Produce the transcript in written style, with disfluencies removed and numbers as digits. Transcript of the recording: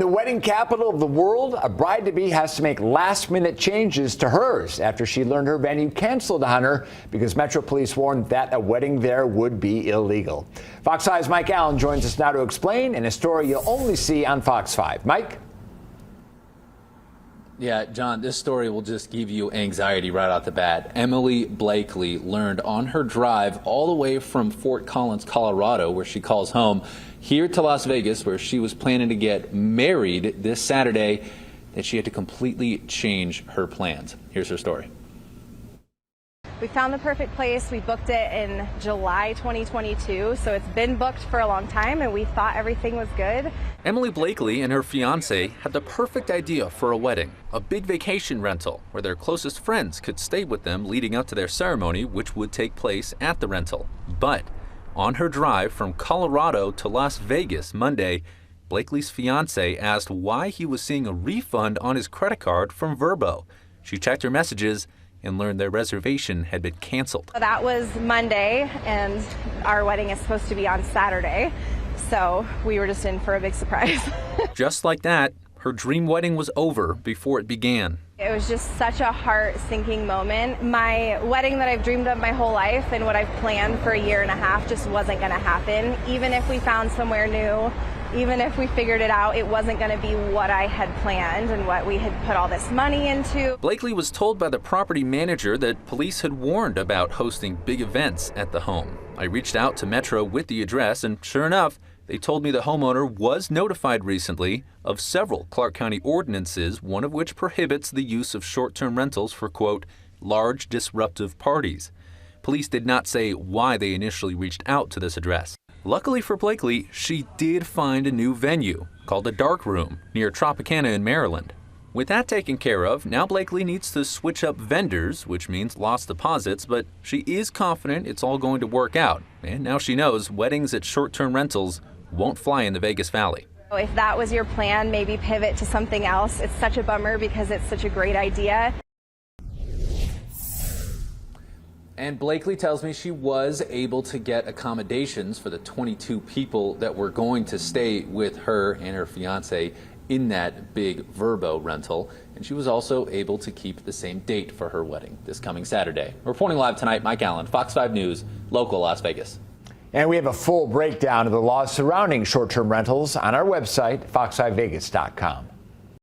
The wedding capital of the world, a bride-to-be has to make last-minute changes to hers after she learned her venue canceled on her because Metro Police warned that a wedding there would be illegal. Fox 5's Mike Allen joins us now to explain in a story you'll only see on Fox 5. Mike? Yeah, John, this story will just give you anxiety right off the bat. Emily Blakely learned on her drive all the way from Fort Collins, Colorado, where she calls home, here to Las Vegas, where she was planning to get married this Saturday, that she had to completely change her plans. Here's her story. We found the perfect place. We booked it in July 2022, so it's been booked for a long time, and we thought everything was good. Emily Blakely and her fiancé had the perfect idea for a wedding, a big vacation rental where their closest friends could stay with them leading up to their ceremony, which would take place at the rental. But on her drive from Colorado to Las Vegas Monday, Blakely's fiancé asked why he was seeing a refund on his credit card from Vrbo. She checked her messages and learned their reservation had been canceled. That was Monday, and our wedding is supposed to be on Saturday, so we were just in for a big surprise. Just like that, her dream wedding was over before it began. It was just such a heart-sinking moment. My wedding that I've dreamed of my whole life and what I've planned for a year and a half just wasn't going to happen. Even if we found somewhere new, even if we figured it out, it wasn't going to be what I had planned and what we had put all this money into. Blakely was told by the property manager that police had warned about hosting big events at the home. I reached out to Metro with the address, and sure enough, they told me the homeowner was notified recently of several Clark County ordinances, one of which prohibits the use of short-term rentals for, quote, large disruptive parties. Police did not say why they initially reached out to this address. Luckily for Blakely, she did find a new venue called the Dark Room near Tropicana in Maryland. With that taken care of, now Blakely needs to switch up vendors, which means lost deposits, but she is confident it's all going to work out. And now she knows weddings at short-term rentals won't fly in the Vegas Valley. If that was your plan, maybe pivot to something else. It's such a bummer because it's such a great idea. And Blakely tells me she was able to get accommodations for the 22 people that were going to stay with her and her fiancé in that big Vrbo rental. And she was also able to keep the same date for her wedding this coming Saturday. Reporting live tonight, Mike Allen, Fox 5 News, local Las Vegas. And we have a full breakdown of the laws surrounding short-term rentals on our website, fox5vegas.com.